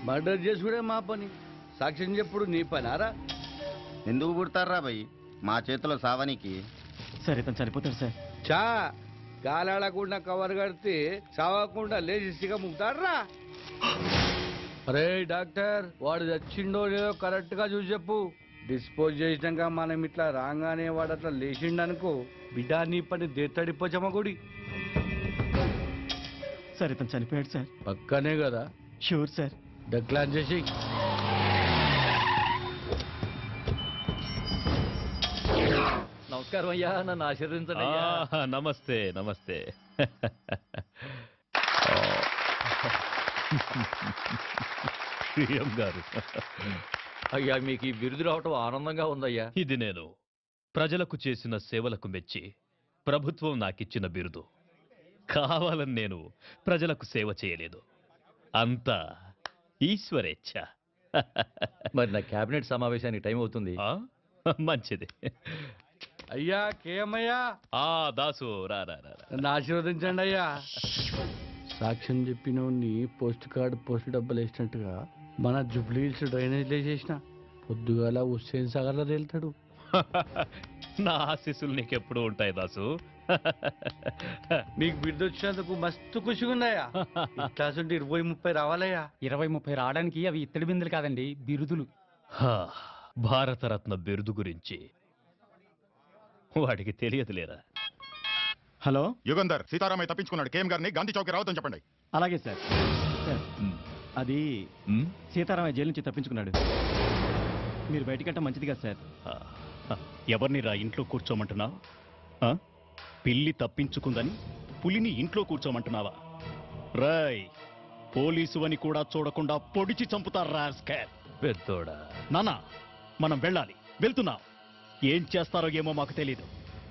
Murder చేసుడే మా పని, సాక్ష్యం చెప్పుడు నీ పనారా? ఎందుకు పుడతారా భయ్ మా చేతిలో సావానికి? సార్ ఇతను చనిపోతాడు సార్. చా గాలాడకుండా కవర్ కడితే చావకుండా లేచి సిగ ముగ్గుతాడ్రా. అరే డాక్టర్, వాడు చచ్చిండో లేదో కరెక్ట్ గా చూసి చెప్పు. డిస్పోజ్ చేసినాక మనం ఇట్లా రాగానే వాడు అట్లా లేచిండనుకో, బిడ్డ నీ పని దేత్తడిపోచమ్మ గుడి. సార్ ఇతను చనిపోయాడు సార్. పక్కనే కదా? Sure sir. డక్లాన్ చేసి నమస్కారం అయ్యా, నన్ను ఆశీర్వదించండి. నమస్తే నమస్తే. సీఎం గారు, అయ్యా మీకు ఈ బిరుదు రావటం ఆనందంగా ఉందయ్యా. ఇది నేను ప్రజలకు చేసిన సేవలకు మెచ్చి ప్రభుత్వం నాకిచ్చిన బిరుదు. కావాలని నేను ప్రజలకు సేవ చేయలేదు, అంతా ఈశ్వరేచ్ఛ. మరి నా కేబినెట్ సమావేశానికి టైం అవుతుంది. మంచిది. అయ్యా కేమయ్యా, దాసు రా రా రా. నన్ను ఆశీర్వదించండి అయ్యా. సాక్ష్యం చెప్పినోడిని పోస్ట్ కార్డు పోస్ట్ డబ్బులు వేసినట్టుగా మన జూబ్లీ హిల్స్ డ్రైనేజ్ వేసేసిన పొద్దుగాల హుస్సేన్ సాగర్లో తేలుతాడు. నా ఆశీస్సులు నీకెప్పుడు ఉంటాయి దాసు. నీకు బిడ్డ వచ్చినందుకు మస్తు ఖుషిగా ఉన్నాయా? ఇట్లాంటి 20-30 రావాలయ్యా. 20-30 రావడానికి అవి ఇత్తడి బిందులు కాదండి, బిరుదులు. భారతరత్న బిరుదు గురించి వాడికి తెలియదులేరా. హలో యుగంధర్, సీతారామయ్య తప్పించుకున్నాడు. కేఎం గారిని గాంధీ చౌక్ రావద్దని చెప్పండి. అలాగే సార్. సార్ అది సీతారామయ్య జైలు నుంచి తప్పించుకున్నాడు. మీరు బయటికంటే మంచిది కదా సార్. ఎవరిని రా ఇంట్లో కూర్చోమంటున్నావు? పిల్లి తప్పించుకుందని పులిని ఇంట్లో కూర్చోమంటున్నావా? రాయ్, పోలీసు అని కూడా చూడకుండా పొడిచి చంపుతారా స్కార్. పెద్దోడా, నానా మనం వెళ్ళాలి. వెళ్తున్నాం. ఏం చేస్తారో ఏమో మాకు తెలీదు.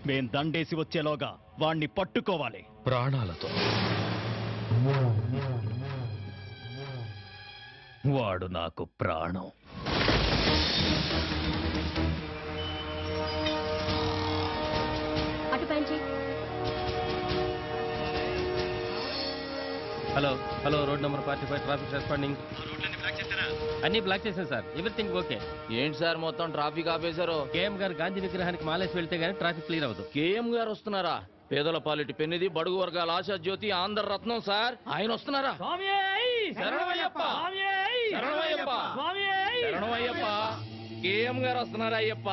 మేం దండేసి వచ్చేలోగా వాణ్ణి పట్టుకోవాలి ప్రాణాలతో. వాడు నాకు ప్రాణం. Hello hello, road number 45 traffic responding. అన్ని బ్లాక్ చేశాను సార్, ఎవ్రీథింగ్ ఓకే. ఏంటి సార్ మొత్తం ట్రాఫిక్ ఆపేశారు? కేఎం గారు గాంధీ విగ్రహానికి మాలేసి వెళ్తే గానీ ట్రాఫిక్ క్లియర్ అవ్వదు. కేఎం గారు వస్తున్నారా? పేదల పాలిటి పెన్నిది, బడుగు వర్గాల ఆశా జ్యోతి, ఆంధ్ర రత్నం సార్. ఆయన వస్తున్నారా? శరణమయ్యప్ప, శరణమయ్యప్ప, శరణమయ్యప్ప. కేఎం గారు వస్తున్నారా అయ్యప్ప?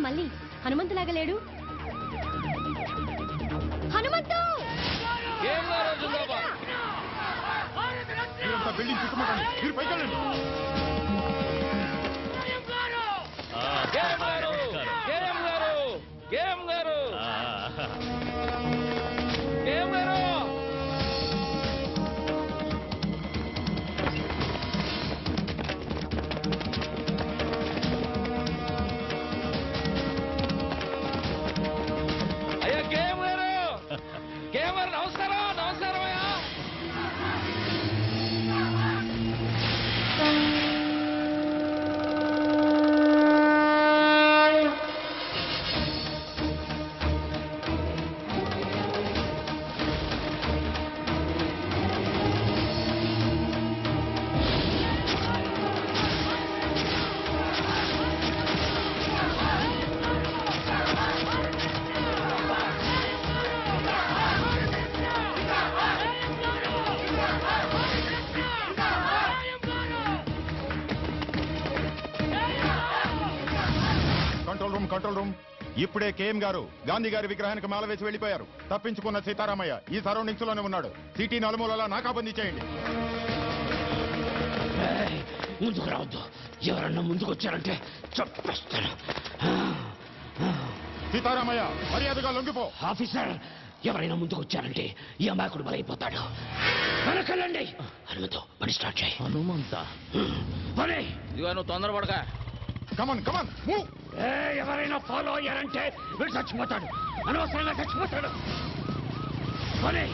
మళ్ళీ హనుమంతులాగా లేడు. హనుమంతు! బిల్డింగ్ చుట్టుముట్టండి, మీరు పైకి వెళ్ళండి. Control room. ఇప్పుడే కేఎం గారు గాంధీ గారి విగ్రహానికి మాల వేసి వెళ్ళిపోయారు. తప్పించుకున్న సీతారామయ్య ఈ సరౌండింగ్స్ లోనే ఉన్నాడు. సిటీ నలుమూలలా నాకాబందీ చేయండి. ముందుకు రావద్దు. ఎవరన్నా ముందుకు వచ్చారంటే చంపేస్తాను. సీతారామయ్య మర్యాదగా లొంగిపో. ఆఫీసర్, ఎవరైనా ముందుకు వచ్చారంటే ఈ అమాయకుడు బలైపోతాడు. వెనకెళ్ళండి. హనుమంతు, పని స్టార్ట్ చేయి. హనుమంత పని. ఇదిగో నువ్వు తొందరపడగా. Come on come on move. ఎవరైనా ఫాలో అయ్యారంటే వీడు చచ్చిపోతాడు. అనవసరంగా చచ్చిపోతాడు. పని.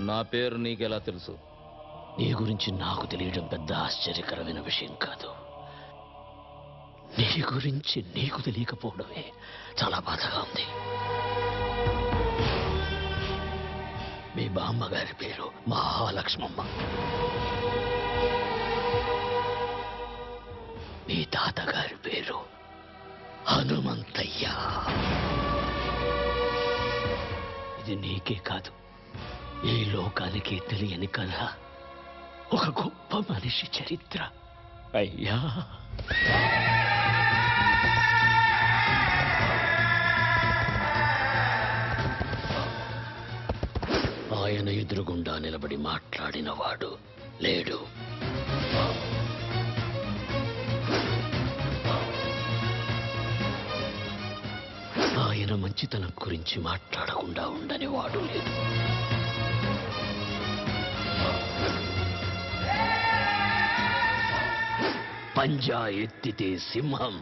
నా పేరు నీకెలా తెలుసు? నీ గురించి నాకు తెలియడం పెద్ద ఆశ్చర్యకరమైన విషయం కాదు. నీ గురించి నీకు తెలియకపోవడమే చాలా బాధగా ఉంది. మీ బామ్మగారి పేరు మహాలక్ష్మమ్మ. మీ తాతగారి పేరు హనుమంతయ్య. ఇది నీకే కాదు, ఈ లోకానికి తెలియని కథ. ఒక గొప్ప మనిషి చరిత్ర. అయ్యా, ఆయన ఎదురుగుండా నిలబడి మాట్లాడినవాడు లేడు. ఆయన మంచితనం గురించి మాట్లాడకుండా ఉండని వాడు లేదు. పంజా ఎత్తితే సింహం,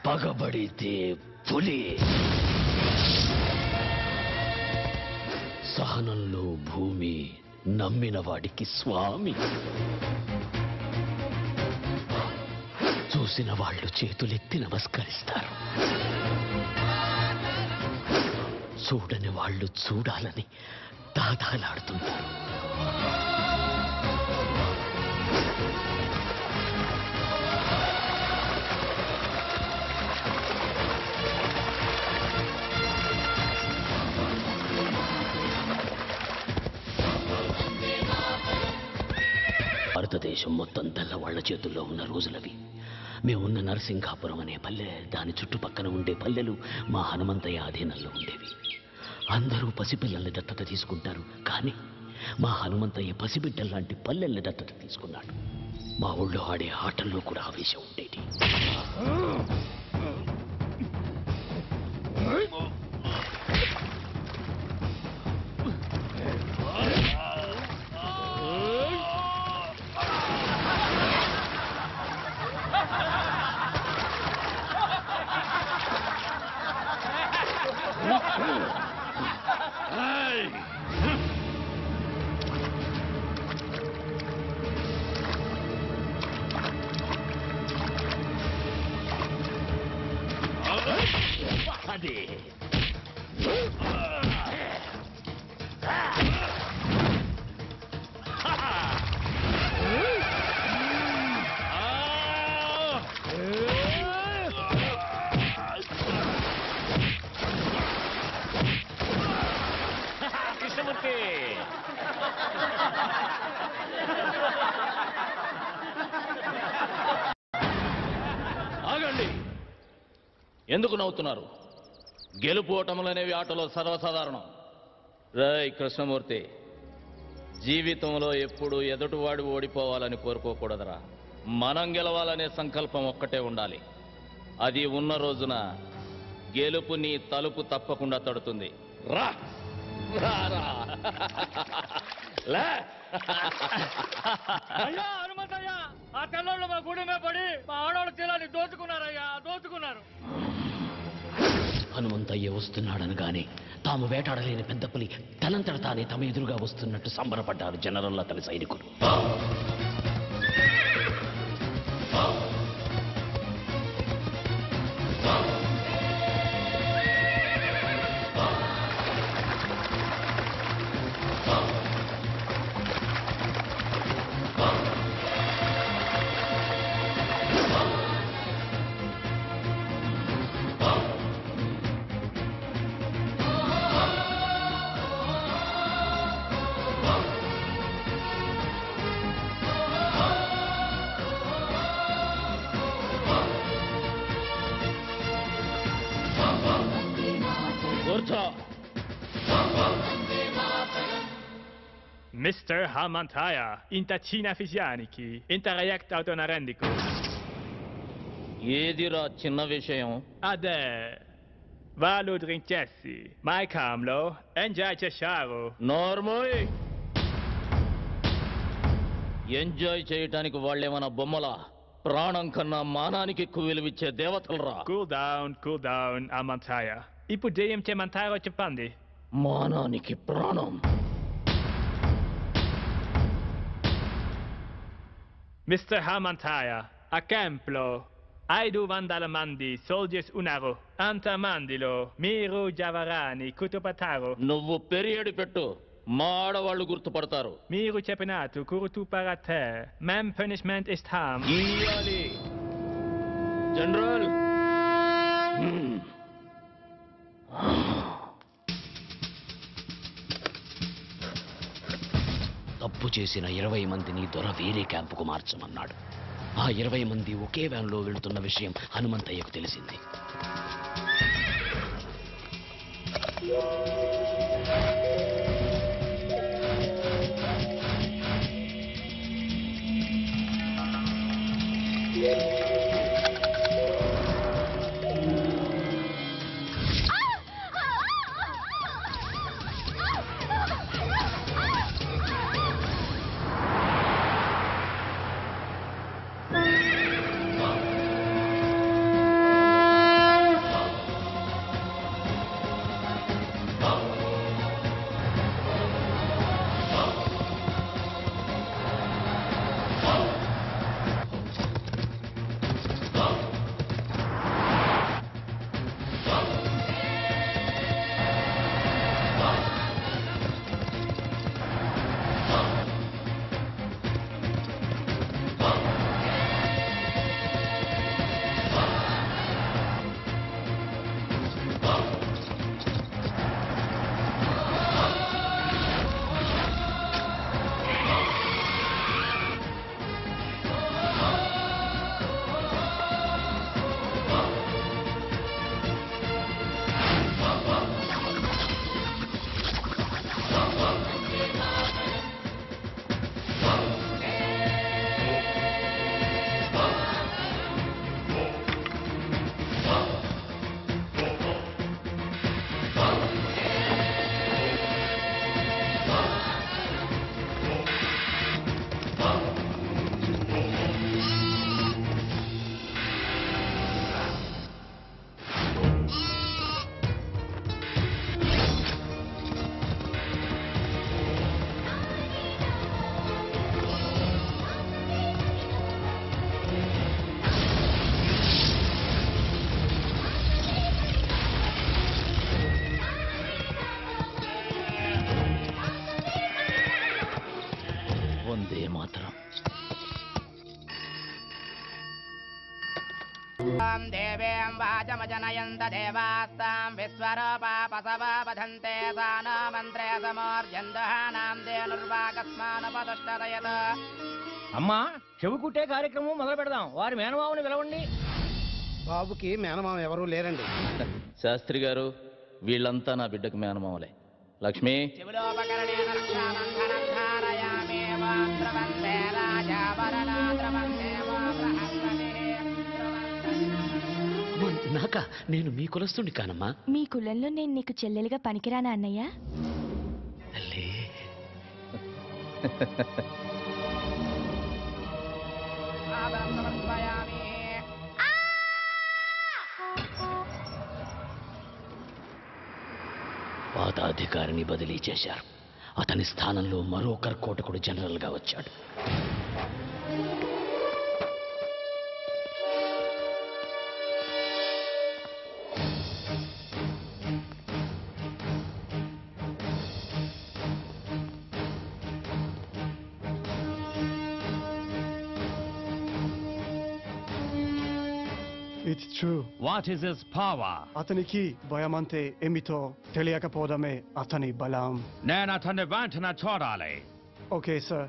పగబడితే పులి. సహనంలో భూమి, నమ్మిన వాడికి స్వామి. చూసిన వాళ్ళు చేతులెత్తి నమస్కరిస్తారు, చూడని వాళ్ళు చూడాలని దాదాలాడుతుంటారు. భారతదేశం మొత్తం తెల్లవాళ్ల చేతుల్లో ఉన్న రోజులవి. మేమున్న నరసింగాపురం అనే పల్లె, దాని చుట్టుపక్కల ఉండే పల్లెలు మా హనుమంతయ్య ఆధీనంలో ఉండేవి. అందరూ పసిపిల్లల్ని దత్తత తీసుకుంటారు, కానీ మా హనుమంతయ్య పసిబిడ్డల్లాంటి పల్లెల్ని దత్తత తీసుకున్నాడు. మా ఊళ్ళో ఆడే ఆటల్లో కూడా ఆవేశం ఉండేది. ఆగండి, ఎందుకు నవ్వుతున్నారు? గెలుపు ఓటములనేవి ఆటలో సర్వసాధారణం. రాయ్ కృష్ణమూర్తి, జీవితంలో ఎప్పుడు ఎదుటివాడు ఓడిపోవాలని కోరుకోకూడదురా. మనం గెలవాలనే సంకల్పం ఒక్కటే ఉండాలి. అది ఉన్న రోజున గెలుపు నీ తలుపు తప్పకుండా తడుతుంది. రా రా రా. లే. అయ్యా హనుమంతయ్య, ఆ తెల్లోళ్ళు మా గుడి మీద పడి మా ఆడవాళ్ళ చీలాన్ని దోచుకున్నారయ్యా, దోచుకున్నారు. హనుమంతయ్య వస్తున్నాడనగానే తాము వేటాడలేని పెద్ద పులి తనంతట తానే తమ ఎదురుగా వస్తున్నట్టు సంబరపడ్డారు జనరల్ అతని సైనికులు. Mr. Hamantaya, inta Cina Fisianiki, inta React Autonarendico. ఏదిరా చిన్న విషయం? Ade, Valo Drinkessi, Mai Kamlo, Enjai Chesharo. నోర్మోయ్. ఎంజాయ్ చేయటానికి వాళ్ళేమన్నా బొమ్మలా? ప్రాణం కన్నా మానానికి ఎక్కువ విలువిచ్చే దేవతలరా. Cool down, Hamantaya. Ipu DM Mantaro Chapandi. మానానికి ప్రాణం. Mr. Hamantaya, a Camplo, Aidu Vandalamandi, Soldiers Unaro, Antamandilo, Miru Javarani, Kutupataro. నువ్వు పెరియడ్ పెట్టు, మా ఆడవాళ్ళు గుర్తుపడతారు. Miru Chepinatu, Kurutu Parate, Mam Punishment is Ham. ఇయ్యాలి. జనరల్. తప్పు చేసిన 20 మందిని దొర వేరే క్యాంపుకు మార్చమన్నాడు. ఆ 20 మంది ఒకే వ్యాన్లో వెళుతున్న విషయం హనుమంతయ్యకు తెలిసింది. వందే మాతరం. దేవేం వాచమజనయంత దేవాస్తాం విశ్వరూపాపసవధంతే సాన మంత్రే సమోర్జందహానాం దేనుర్వాకస్మానపదుష్టదయత. అమ్మా, చెవి కుట్టే కార్యక్రమం మొదలు పెడదాం. వారి మేనమావుని పిలవండి. బాబుకి మేనమామ ఎవరూ లేరండి. శాస్త్రి గారు, వీళ్ళంతా నా బిడ్డకు మేనమామలే. లక్ష్మి. శివులోపకరణేన రక్షాబంధనం ధారయామి వాం ద్రవంతే రాజావరణా ద్రవంతే వా బృహస్పతిః ద్రవంతే. నాకా? నేను మీ కులస్తుని కానమ్మా. మీ కులంలో నేను నీకు చెల్లెలుగా పనికిరానా అన్నయ్య? తల్లి, పాత అధికారిని బదిలీ చేశారు. అతని స్థానంలో మరో కర్కోటకుడు జనరల్గా వచ్చాడు. It's true. What is his power? అతనికి భయమంతే ఏమిటో తెలియకపోవడమే అతని బలం. నేను అతన్ని వెంటనే చూడాలి. Okay sir.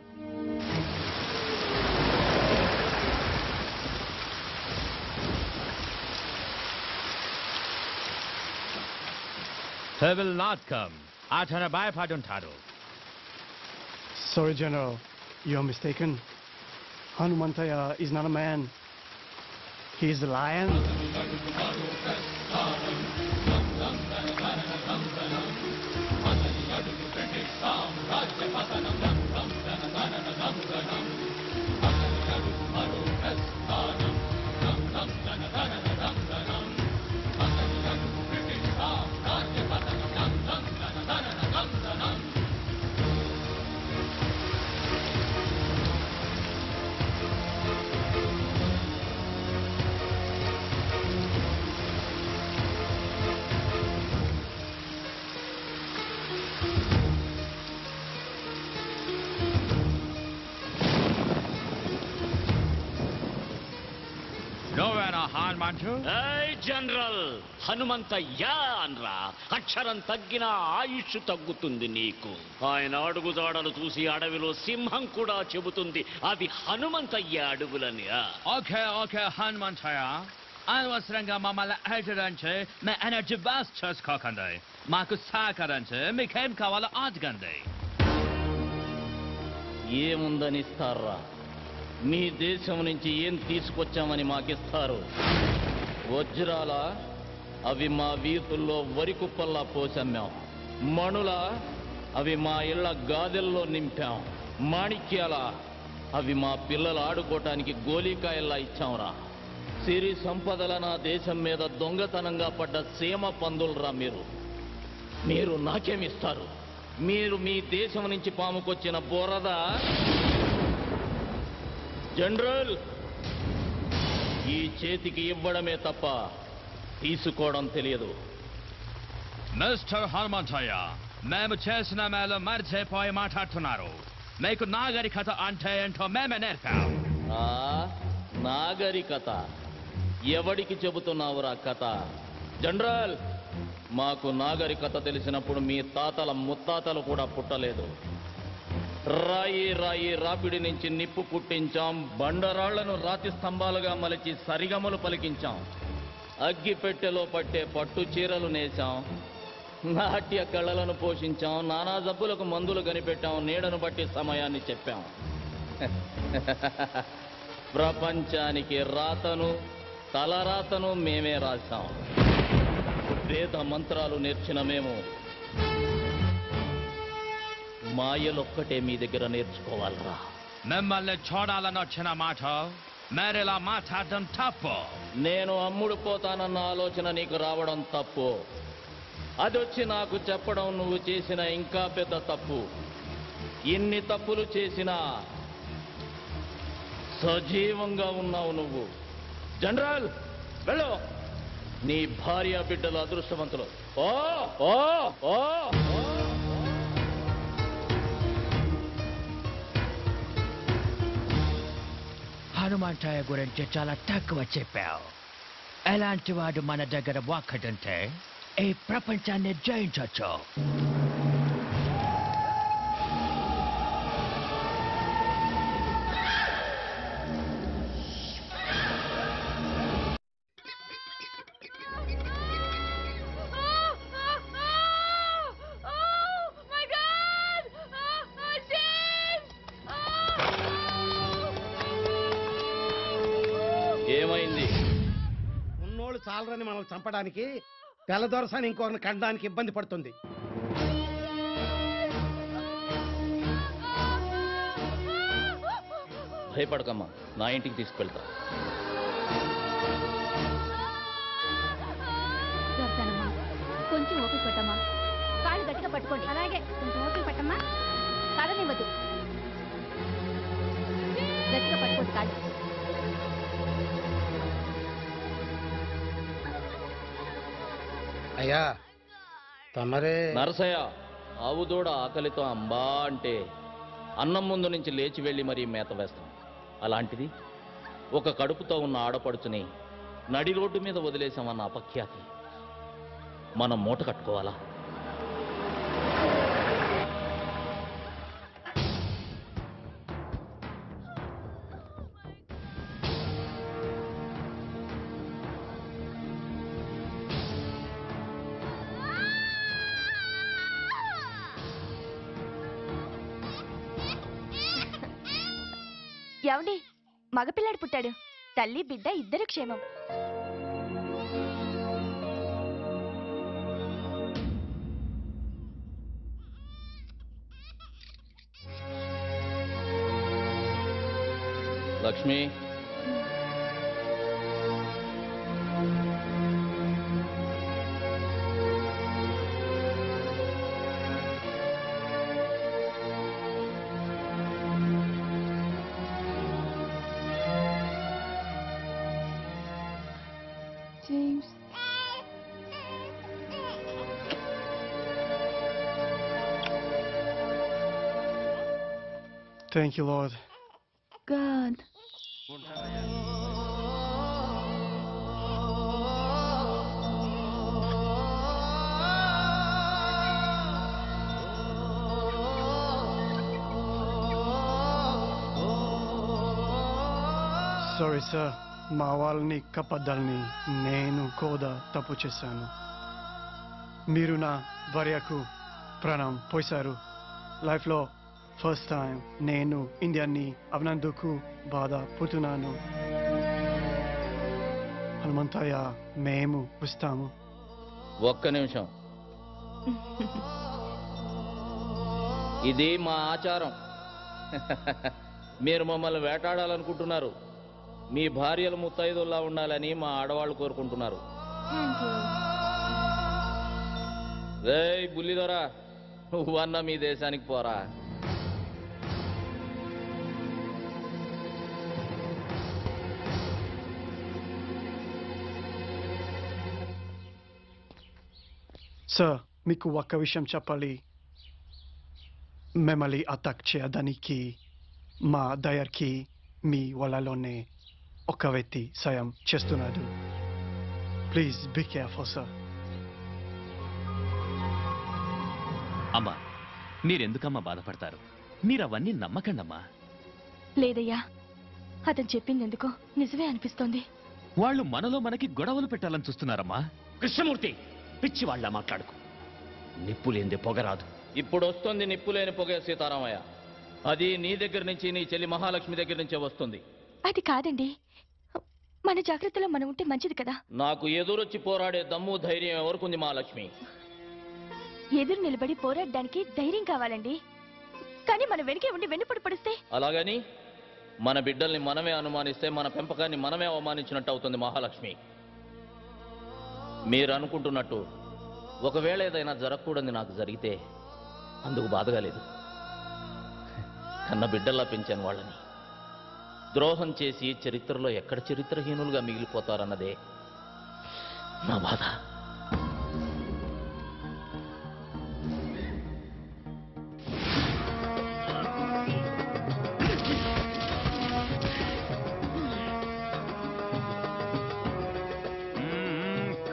He will not come. అతను భయపడుంటాడు. Sorry, General. You're mistaken. Hanumantaya is not a man. He is the lion. General Hanumanthaiah అనరా. అక్షరం తగ్గినా ఆయుష్ తగ్గుతుంది నీకు. ఆయన అడుగుదాడలు చూసి అడవిలో సింహం కూడా చెబుతుంది అవి హనుమంతయ్య అడుగులని. ఓకే ఓకే హనుమంతయ్య, అనవసరంగా మమ్మల్ని అడగడానికి మీ ఎనర్జీ వేస్ట్ చేసుకోకండి. మాకు సహకరించి మీకేం కావాలో అడగండి. ఏముందని ఇస్తారా? మీ దేశం నుంచి ఏం తీసుకొచ్చామని మాకిస్తారు? వజ్రాల అవి మా వీధుల్లో వరి కుప్పల్లా పోసమ్మాం. మణుల అవి మా ఇళ్ల గాదెల్లో నింపాం. మాణిక్యాల అవి మా పిల్లలు ఆడుకోవటానికి గోలీకాయల్లా ఇచ్చాంరా. సిరి సంపదల నా దేశం మీద దొంగతనంగా పడ్డ సీమ పందులరా మీరు. మీరు నాకేమిస్తారు? మీరు మీ దేశం నుంచి పాముకొచ్చిన బురద. జనరల్, ఈ చేతికి ఇవ్వడమే తప్ప తీసుకోవడం తెలియదు. మిస్టర్ హనుమంతయ్య, మేము చేసిన మేలు మర్చిపోయి మాట్లాడుతున్నారు. మీకు నాగరికత అంటే ఏంటో మేమే నేర్పాం. నాగరికత? ఎవడికి చెబుతున్నావురా కథ? జనరల్, మాకు నాగరికత తెలిసినప్పుడు మీ తాతల ముత్తాతలు కూడా పుట్టలేదు. రాయి రాయి రాపిడి నుంచి నిప్పు పుట్టించాం. బండరాళ్లను రాతి స్తంభాలుగా మలిచి సరిగమలు పలికించాం. అగ్గి పెట్టెలో పట్టే పట్టు చీరలు నేసాం. నాట్య కళలను పోషించాం. నానా జబ్బులకు మందులు కనిపెట్టాం. నీడను బట్టి సమయాన్ని చెప్పాం. ప్రపంచానికి రాతను తలరాతను మేమే రాశాం. వేద మంత్రాలు నేర్చిన మేము మాయలొక్కటే మీ దగ్గర నేర్చుకోవాలరా. మిమ్మల్ని చూడాలని వచ్చిన మాట మేరేలా మాట్లాడడం తప్పు. నేను అమ్ముడు పోతానన్న ఆలోచన నీకు రావడం తప్పు. అదొచ్చి నాకు చెప్పడం నువ్వు చేసిన ఇంకా పెద్ద తప్పు. ఇన్ని తప్పులు చేసినా సజీవంగా ఉన్నావు నువ్వు. జనరల్, వెళ్ళు. నీ భార్య బిడ్డలు అదృష్టవంతులు. ఓ ఓ ఓ హనుమంతయ్య గురించి చాలా తక్కువ చెప్పావు. ఎలాంటి వాడు మన దగ్గర ఒక్కడుంటే ఈ ప్రపంచాన్ని జయించవచ్చు. ఏమైంది? ఉన్నోళ్ళు చాలరని మనల్ని చంపడానికి తెల్లదొరసాని ఇంకొకరిని కండడానికి ఇబ్బంది పడుతుంది. భయపడకమ్మా, నా ఇంటికి తీసుకెళ్తా. కొంచెం ఓపిక పట్టమ్మా. కాళ్ళు గట్టిగా పట్టుకోండి. అలాగే కొంచెం ఓపిక పట్టమ్మా. కాళ్ళనివ్వద్దు, గట్టిగా పట్టుకోండి కాళ్ళు. అయ్యా తమరే నరసయ్య, ఆవు దూడ ఆకలితో అంబా అంటే అన్నం ముందు నుంచి లేచి వెళ్ళి మరీ మేత వేస్తాం. అలాంటిది ఒక కడుపుతో ఉన్న ఆడపడుచుని నడి రోడ్డు మీద వదిలేసామన్న అపఖ్యాతి మనం మూట కట్టుకోవాలా? ఏమండి, మగపిల్లాడు పుట్టాడు. తల్లి బిడ్డ ఇద్దరు క్షేమం. Lakshmi, James. Thank you, Lord. God. Sorry, sir. మా వాళ్ళని కప్పద్దాలని నేను కూడా తప్పు చేశాను. మీరు నా భార్యకు ప్రాణం పోశారు. లైఫ్లో ఫస్ట్ టైం నేను ఇండియాని అవినందుకు బాధపడుతున్నాను. హనుమంతయ్య, మేము వస్తాము. ఒక్క నిమిషం. ఇది మా ఆచారం. మీరు మమ్మల్ని వేటాడాలనుకుంటున్నారు. మీ భార్యలు ముత్తైదుల్లా ఉండాలని మా ఆడవాళ్ళు కోరుకుంటున్నారు. రేయ్ బుల్లిదొరా, నువ్వన్నా మీ దేశానికి పోరా. సార్, మీకు ఒక్క విషయం చెప్పాలి. మిమ్మల్ని అటాక్ చేయడానికి మా దయర్కి మీ వాళ్ళలోనే ఒక వ్యక్తి సాయం చేస్తున్నాడు. Please be careful sir. అమ్మా, మీరెందుకమ్మా బాధపడతారు? మీరు అవన్నీ నమ్మకండమ్మా. లేదయ్యా, అతను చెప్పింది ఎందుకో నిజమే అనిపిస్తోంది. వాళ్ళు మనలో మనకి గొడవలు పెట్టాలని చూస్తున్నారమ్మా. కృష్ణమూర్తి, పిచ్చి వాళ్ళ మాట్లాడుకు. నిప్పు లేనిదే పొగరాదు. ఇప్పుడు వస్తుంది నిప్పు లేని పొగ సీతారామయ్య. అది నీ దగ్గర నుంచి, నీ చెల్లి మహాలక్ష్మి దగ్గర నుంచే వస్తుంది. అది కాదండి, మన జాగ్రత్తలో మనం ఉంటే మంచిది కదా. నాకు ఎదురొచ్చి పోరాడే దమ్ము ధైర్యం ఎవరికుంది మహాలక్ష్మి? ఎదురు నిలబడి పోరాడడానికి ధైర్యం కావాలండి. కానీ మన వెనకే ఉండి వెన్నుపడి పడిస్తే? అలాగని మన బిడ్డల్ని మనమే అనుమానిస్తే మన పెంపకాన్ని మనమే అవమానించినట్టు అవుతుంది మహాలక్ష్మి. మీరు అనుకుంటున్నట్టు ఒకవేళ ఏదైనా జరగకూడదు నాకు జరిగితే అందుకు బాధగా లేదు. కన్న బిడ్డల్లా పెంచాను వాళ్ళని. ద్రోహం చేసి చరిత్రలో ఎక్కడ చరిత్రహీనులుగా మిగిలిపోతారన్నదే నా బాధ.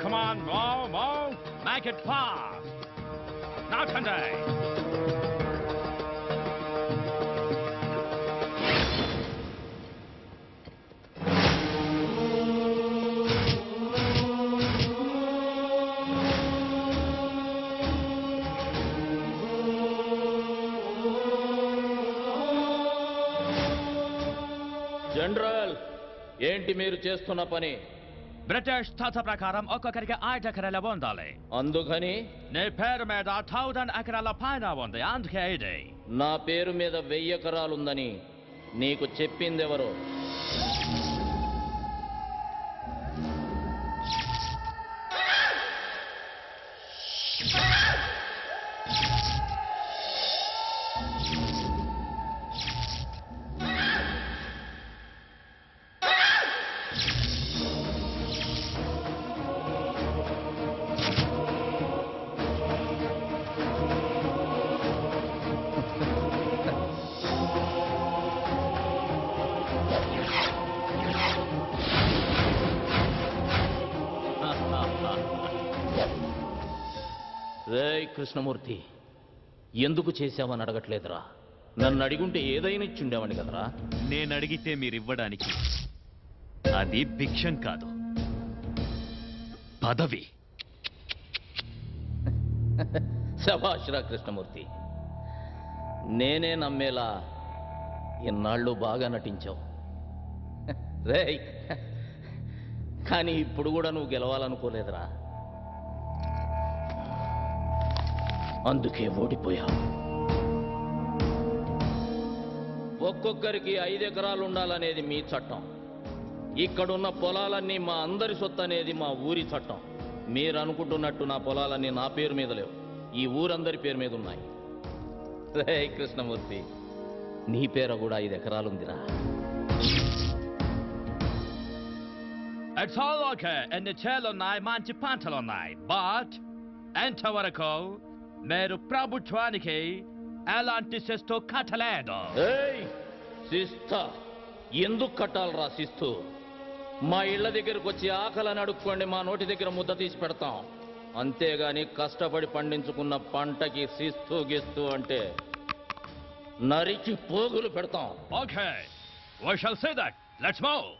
Come on, move. Make it fast. Now, Sunday. General, ఏంటి మీరు చేస్తున్న పని? బ్రిటిష్ తాత ప్రకారం ఒక్కొక్కరికి 5 ఎకరాల ఉండాలి. అందుకని నీ పేరు మీద 1000 ఎకరాల పైన ఉంది. అందుకే ఇది. నా పేరు మీద 1000 ఎకరాలుందని నీకు చెప్పిందెవరు? రేయ్ కృష్ణమూర్తి, ఎందుకు చేశావని అడగట్లేదురా? నన్ను అడిగుంటే ఏదైనా ఇచ్చుండేవాడిని కదరా. నేను అడిగితే మీరివ్వడానికి అది భిక్షం కాదు, పదవి. శభాష్రా కృష్ణమూర్తి, నేనే నమ్మేలా ఇన్నాళ్ళు బాగా నటించావు. రేయ్, కానీ ఇప్పుడు కూడా నువ్వు గెలవాలనుకోలేదురా. అందుకే ఓడిపోయావు. ఒక్కొక్కరికి 5 ఎకరాలు ఉండాలనేది మీ చట్టం. ఇక్కడున్న పొలాలన్నీ మా అందరి సొత్తు అనేది మా ఊరి చట్టం. మీరు అనుకుంటున్నట్టు నా పొలాలన్నీ నా పేరు మీద లేవు, ఈ ఊరందరి పేరు మీద ఉన్నాయి. రే కృష్ణమూర్తి, నీ పేరు కూడా 5 ఎకరాలుందిరా. It's all okay. ఎన్ని చేలున్నాయి, మంచి పంటలున్నాయి. బట్ ఎంతవరకు మీరు ప్రభుత్వానికి ఎలాంటి శిస్తు కట్టలేదు. శిస్తా ఎందుకు కట్టాలరా? శిస్తు మా ఇళ్ల దగ్గరకు వచ్చి ఆకలని అడుక్కోండి, మా నోటి దగ్గర ముద్ద తీసి పెడతాం. అంతేగాని కష్టపడి పండించుకున్న పంటకి శిస్తు గిస్తు అంటే నరికి పోగులు పెడతాం. Okay, we shall say that. Let's move.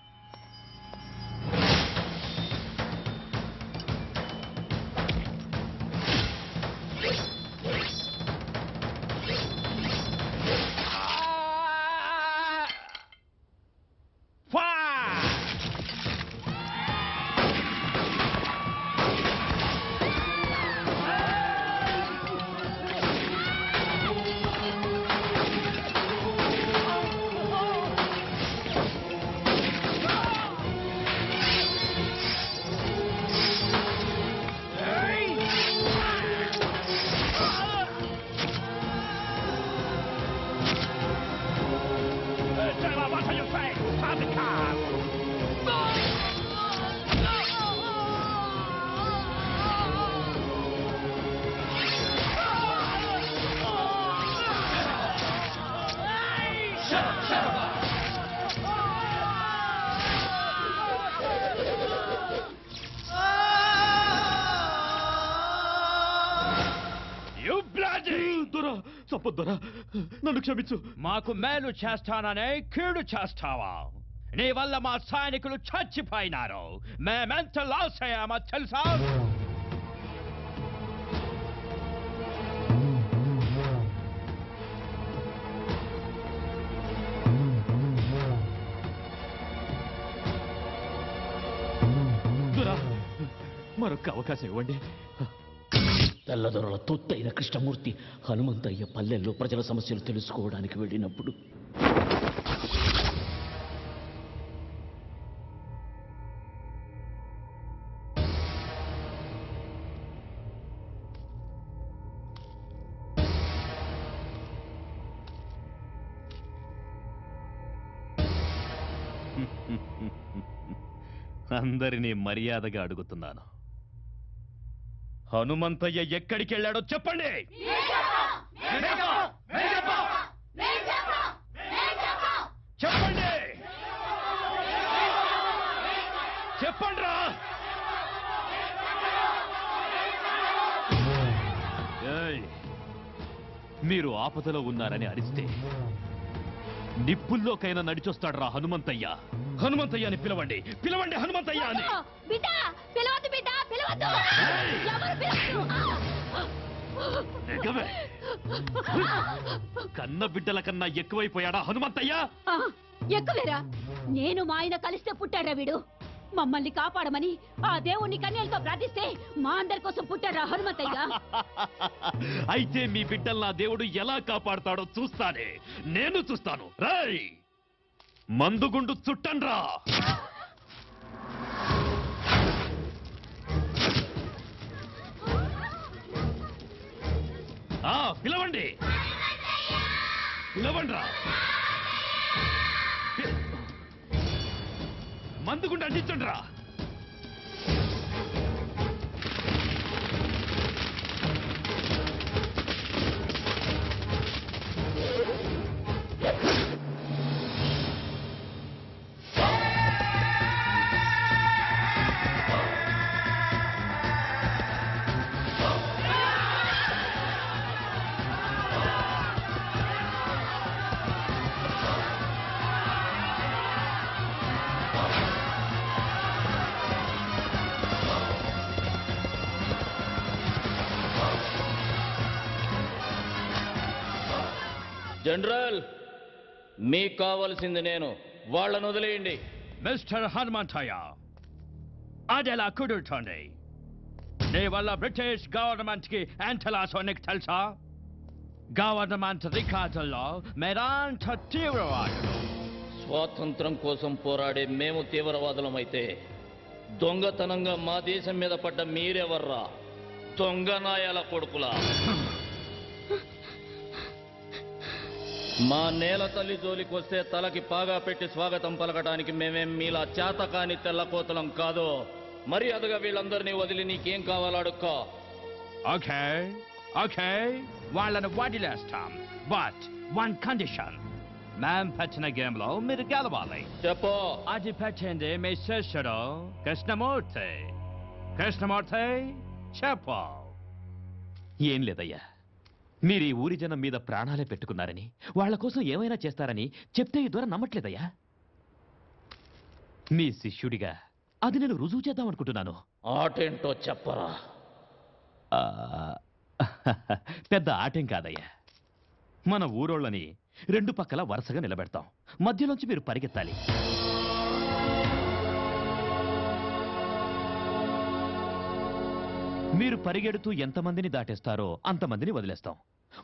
చెప్పొద్దురా, నన్ను క్షమించు. మాకు మేలు చేస్తాననే కీడు చేస్తావా? నీ వల్ల మా సైనికులు చచ్చిపోయినారు. మేమెంత లాస్ అయ్యామో తెలుసా? మరొక అవకాశం ఇవ్వండి. తెల్లదొరల తొత్తైన కృష్ణమూర్తి హనుమంతయ్య పల్లెల్లో ప్రజల సమస్యలు తెలుసుకోవడానికి వెళ్ళినప్పుడు అందరినీ మర్యాదగా అడుగుతున్నాను, హనుమంతయ్య ఎక్కడికి వెళ్ళాడో చెప్పండి. చెప్పండి, చెప్పండిరా. మీరు ఆపదలో ఉన్నారని అరిస్తే నిప్పుల్లోకైనా నడిచొస్తాడు హనుమంతయ్య. హనుమంతయ్య అని పిలవండి, పిలవండి హనుమంతయ్య అని. కన్న బిడ్డల కన్నా ఎక్కువైపోయాడా హనుమంతయ్య? ఎక్కువేరా, నేను మా ఆయన కలిస్తే పుట్టాడా వీడు? మమ్మల్ని కాపాడమని ఆ దేవుణ్ణి కన్యలతో ప్రార్థిస్తే మా అందరి కోసం పుట్టారా హనుమంతయ్య. అయితే మీ బిడ్డలు నా దేవుడు ఎలా కాపాడుతాడో చూస్తానే, నేను చూస్తాను. రై మందుగుండు చుట్టండ్రా. పిలవండి, పిలవండ్రా. మందుగుండు అందించండ్రా. జనరల్, మీకు కావాల్సింది నేను, వాళ్ళను వదిలేయండి. మిస్టర్ హనుమంతయ్య, అదెలా కుదురుతోంది? నీ వల్ల బ్రిటిష్ గవర్నమెంట్ కి ఎంత లాసో నీకు తెలుసా? గవర్నమెంట్ రికార్డుల్లో మీరంత తీవ్రవాదులు. స్వాతంత్రం కోసం పోరాడే మేము తీవ్రవాదులమైతే దొంగతనంగా మా దేశం మీద పడ్డ మీరెవర్రా? దొంగ నాయాల కొడుకులా. మా నేల తల్లి జోలికి వస్తే తలకి పాగా పెట్టి స్వాగతం పలకడానికి మేమేం మీలా చేతకాని తెల్లకోతలం కాదు. మర్యాదగా వీళ్ళందరినీ వదిలి నీకేం కావాలో అడుక్కో. ఓకే ఓకే, వాళ్ళను వదిలేస్తాం. బట్ వన్ కండిషన్, మేం పెట్టిన గేమ్ లో మీరు గెలవాలి. చెప్పు. అది పెట్టింది మీ శిష్యుడు కృష్ణమూర్తి. కృష్ణమూర్తి చెప్పు. ఏం లేదయ్యా, మీరు ఈ ఊరి జనం మీద ప్రాణాలే పెట్టుకున్నారని, వాళ్ల కోసం ఏమైనా చేస్తారని చెప్తే ఈ ద్వారా నమ్మట్లేదయ్యా. మీ శిష్యుడిగా అది నేను రుజువు చేద్దాం అనుకుంటున్నాను. ఆటేంటో చెప్పరా. పెద్ద ఆటేం కాదయ్యా. మన ఊరోళ్ళని రెండు పక్కల వరుసగా నిలబెడతాం. మధ్యలోంచి మీరు పరిగెత్తాలి. మీరు పరిగెడుతూ ఎంతమందిని దాటేస్తారో అంతమందిని వదిలేస్తాం.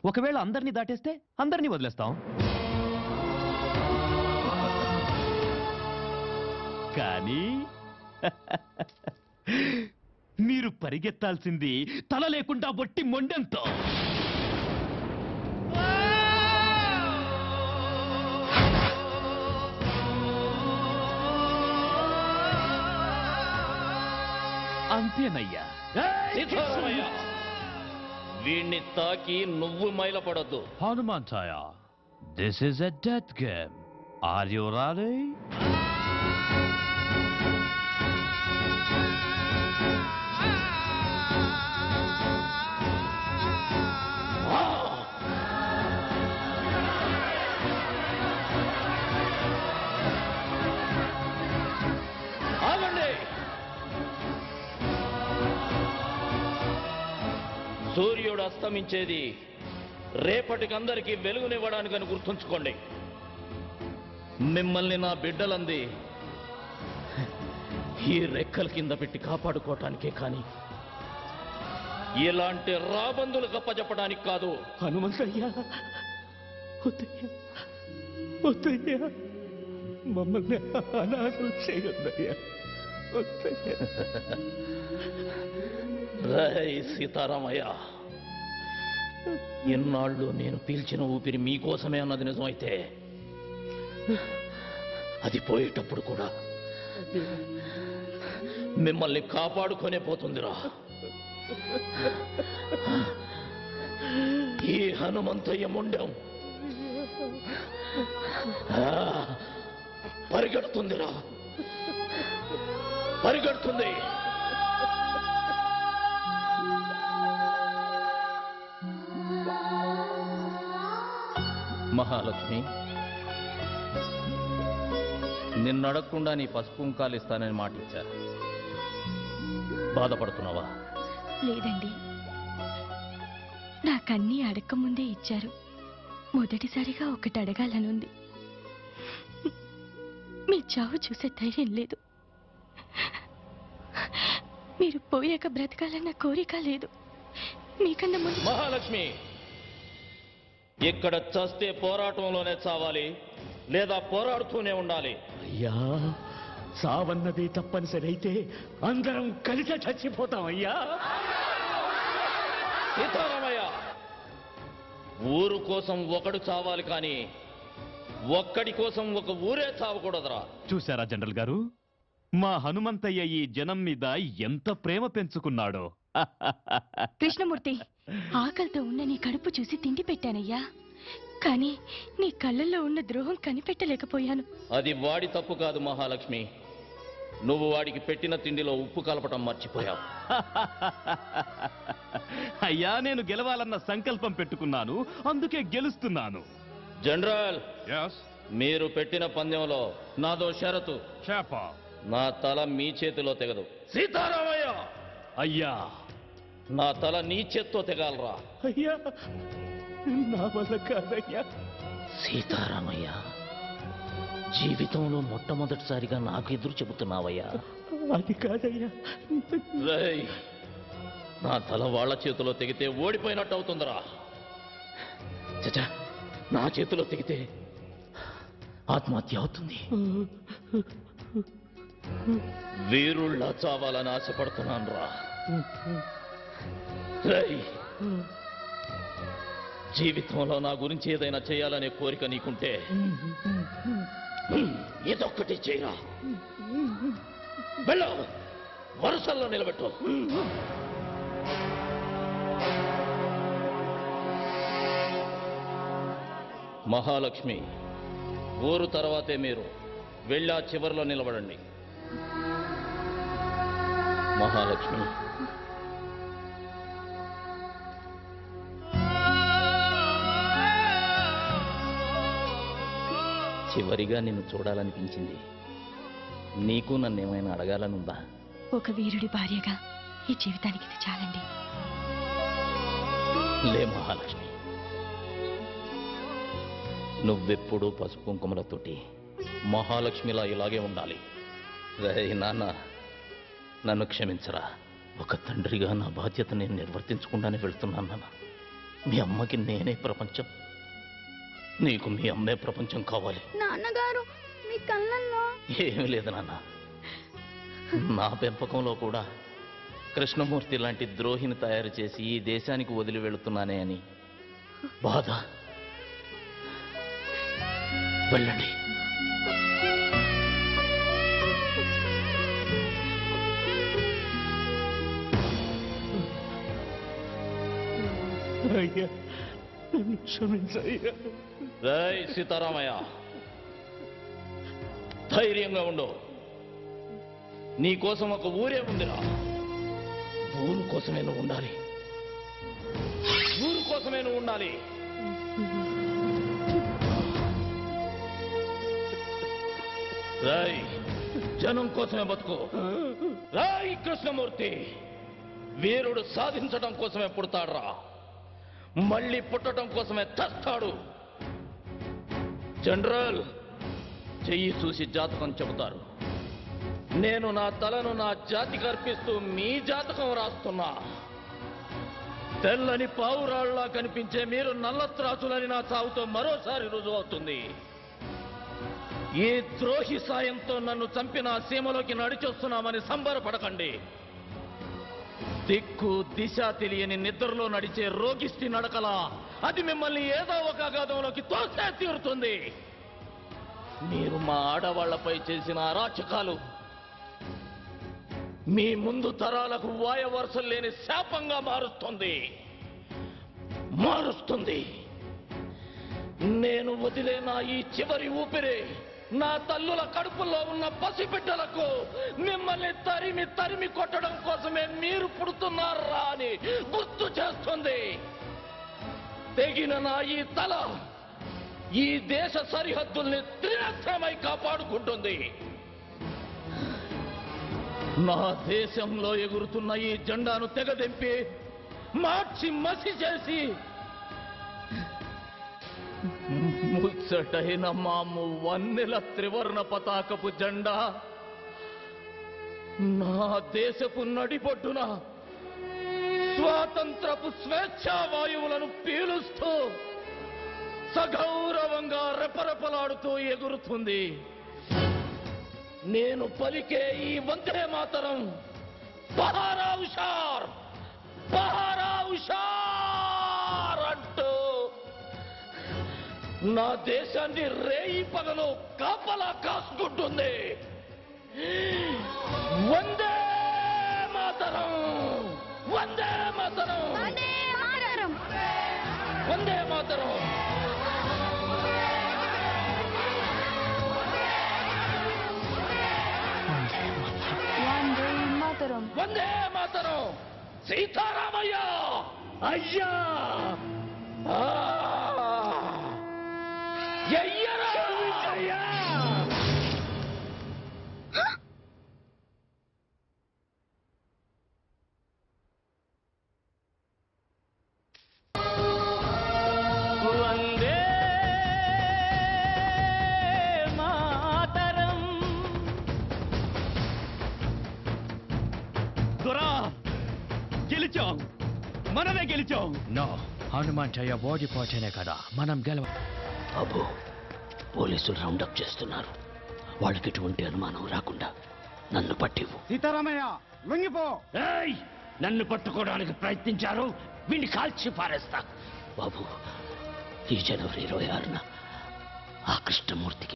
ఒకవేళ అందరినీ దాటేస్తే అందరినీ వదిలేస్తాం. కానీ మీరు పరిగెత్తాల్సింది తల లేకుండా బొట్టి మొండెంతో. అంతేనయ్యా. వీణ్ణి తాకి నువ్వు మైలపడద్దు. Hanumanthaiah, this is a death game. Are you ready? సూర్యుడు అస్తమించేది రేపటికి అందరికీ వెలుగునివ్వడానికని గుర్తుంచుకోండి. మిమ్మల్ని నా బిడ్డలంది ఈ రెక్కల కింద పెట్టి కాపాడుకోవటానికే కానీ ఇలాంటి రాబందులు గప్పచెప్పడానికి కాదు. హనుమంతయ్య, మమ్మల్ని అనాథలు చేయొద్దయ్యా. రై సీతారామయ్య, ఎన్నాళ్ళు నేను పీల్చిన ఊపిరి మీకోసమే అన్నది నిజమైతే అది పోయేటప్పుడు కూడా మిమ్మల్ని కాపాడుకొనే పోతుందిరా. ఈ హనుమంతయ్య ముండం పరిగెడుతుందిరా, పరిగెడుతుంది. మహాలక్ష్మి, నిన్నడగకుండా నీ పసుపు కుంకాలు ఇస్తానని మాట ఇచ్చారు. బాధపడుతున్నావా? లేదండి, నాకన్నీ అడగకముందే ఇచ్చారు. మొదటిసారిగా ఒకటి అడగాలనుంది. మీ చావు చూసే ధైర్యం లేదు. మీరు పోయాక బ్రతకాలన్న కోరిక లేదు. మీకన్నా ముందు మహాలక్ష్మి, ఇక్కడ చస్తే పోరాటంలోనే చావాలి, లేదా పోరాడుతూనే ఉండాలి. అయ్యా, సావన్నది తప్పనిసరి అయితే అందరం కలిసి చచ్చిపోతాం అయ్యా. సీతారామయ్య, ఊరు కోసం ఒకడు చావాలి కానీ ఒక్కడి కోసం ఒక ఊరే చావకూడదురా. చూశారా జనరల్ గారు, మా హనుమంతయ్య ఈ జనం మీద ఎంత ప్రేమ పెంచుకున్నాడో. కృష్ణమూర్తి, ఆకలితో ఉన్న నీ కడుపు చూసి తిండి పెట్టానయ్యా, కానీ నీ కళ్ళల్లో ఉన్న ద్రోహం కనిపెట్టలేకపోయాను. అది వాడి తప్పు కాదు మహాలక్ష్మి, నువ్వు వాడికి పెట్టిన తిండిలో ఉప్పు కలపటం మర్చిపోయావు. అయ్యా, నేను గెలవాలన్న సంకల్పం పెట్టుకున్నాను, అందుకే గెలుస్తున్నాను. జనరల్, మీరు పెట్టిన పందెంలో నాదో షరతు. నా తల మీ చేతిలో తెగదు. సీతారామయ్య, అయ్యా, నా తల నీ చేత్తో తెగాలరా. అయ్యా, నా వల్ల కాదయ్యా. సీతారామయ్య, జీవితంలో మొట్టమొదటిసారిగా నాకు ఎదురు చెబుతున్నావయ్యా. అది కాదయ్యా. రేయ్, నా తల వాళ్ళ చేతిలో తెగితే ఓడిపోయినట్టు అవుతుందిరా. చచ్చా, నా చేతిలో తెగితే ఆత్మహత్య అవుతుంది. వీరుళ్ళ చావాలని ఆశపడుతున్నాను రా. రేయ్, జీవితంలో నా గురించి ఏదైనా చేయాలనే కోరిక నీకుంటే ఇదొక్కటి చేయరా. వెళ్ళు, వరుసల్లో నిలబెట్టు. మహాలక్ష్మి, ఊరు తర్వాతే మీరు వెళ్ళా చివరిలో నిలబడండి. మహాలక్ష్మి, చివరిగా నిన్ను చూడాలనిపించింది. నీకు నన్నేమైనా అడగాలనుందా? ఒక వీరుడి భార్యగా ఈ జీవితానికి ఇది చాలండి. లే మహాలక్ష్మి, నువ్వెప్పుడూ పసుపు కుంకుమలతోటి మహాలక్ష్మిలా ఇలాగే ఉండాలి. రే నాన్న, నన్ను క్షమించరా. ఒక తండ్రిగా నా బాధ్యత నేను నిర్వర్తించకుండానే వెళ్తున్నాను నాన్న. మీ అమ్మకి నేనే ప్రపంచం, నీకు మీ అమ్మే ప్రపంచం కావాలి. నాన్నగారు, మీ కళ్ళల్లో ఏమీ లేదు నాన్న, నా పెంపకంలో కూడా కృష్ణమూర్తి లాంటి ద్రోహిని తయారు చేసి ఈ దేశానికి వదిలి వెళుతున్నానే అని బాధ. వెళ్ళండి. అయ్యా, నన్ను క్షమించయ్యా. జై సీతారామయ్య, ధైర్యంగా ఉండు. నీ కోసం ఒక ఊరే ఉందిరా. ఊరు కోసమే నువ్వు ఉండాలి, ఊరు కోసమే నువ్వు ఉండాలి. రాయ్, జనం కోసమే బతుకు. రాయ్ కృష్ణమూర్తి, వీరుడు సాధించడం కోసమే పుడతాడురా, మళ్ళీ పుట్టడం కోసమే చస్తాడు. జనరల్, చెయ్యి చూసి జాతకం చెబుతారు. నేను నా తలను నా జాతికి అర్పిస్తూ మీ జాతకం రాస్తున్నా. తెల్లని పావురాళ్లా కనిపించే మీరు నల్లత్రాసులని నా చావుతో మరోసారి రుజువు అవుతుంది. ఈ ద్రోహి సాయంతో నన్ను చంపిన సీమలోకి నడిచొస్తున్నామని సంబరపడకండి. దిక్కు దిశ తెలియని నిద్రలో నడిచే రోగిష్టి నడకలా అది మిమ్మల్ని ఏదో ఒక అగాధంలోకి తోసే తీరుతుంది. మీరు మా ఆడవాళ్లపై చేసిన అరాచకాలు మీ ముందు తరాలకు వాయవరుసలు లేని శాపంగా మారుస్తుంది. నేను వదిలే నా ఈ చివరి ఊపిరి నా తల్లుల కడుపుల్లో ఉన్న పసిబిడ్డలకు మిమ్మల్ని తరిమి తరిమి కొట్టడం కోసమే మీరు పుడుతున్నారా అని గుర్తు చేస్తుంది. తెగిన నా ఈ తల ఈ దేశ సరిహద్దుల్ని త్రినేత్రమై కాపాడుకుంటుంది. నా దేశంలో ఎగురుతున్న ఈ జెండాను తెగదెంపి మార్చి మసి చేసి ముచ్చటైన మాము వన్నెల త్రివర్ణ పతాకపు జెండా నా దేశపు నడిబొడ్డున స్వాతంత్రపు స్వేచ్ఛా వాయువులను పీలుస్తూ సగౌరవంగా రెపరెపలాడుతూ ఎగురుతుంది. నేను పలికే ఈ వందే మాతరం బహారా హుషార్ బహారా హుషార్ అంటూ నా దేశాన్ని రేయి పగలు కాపలా కాసుకుంటుంది. వందే మాతరం వందే మాతరం వందే మాతరం. వందే మాతరం. సీతారామయ్య అయ్యా ఎయ్యరా అయ్యా. వందే మాతరం. దొరా గెలిచాం, మనమే గెలిచాం. నో, హనుమంతయ్య ఓడిపోతేనే కదా మనం గెలవ. బాబు, పోలీసులు రౌండప్ చేస్తున్నారు. వాళ్ళకి ఎటువంటి అనుమానం రాకుండా నన్ను పట్టివు. సీతారామయ్య లొంగిపో. ఏయ్, నన్ను పట్టుకోవడానికి ప్రయత్నించారు, వీడిని కాల్చి పారేస్తా. బాబు, ఈ జనవరి 26న ఆ కృష్ణమూర్తికి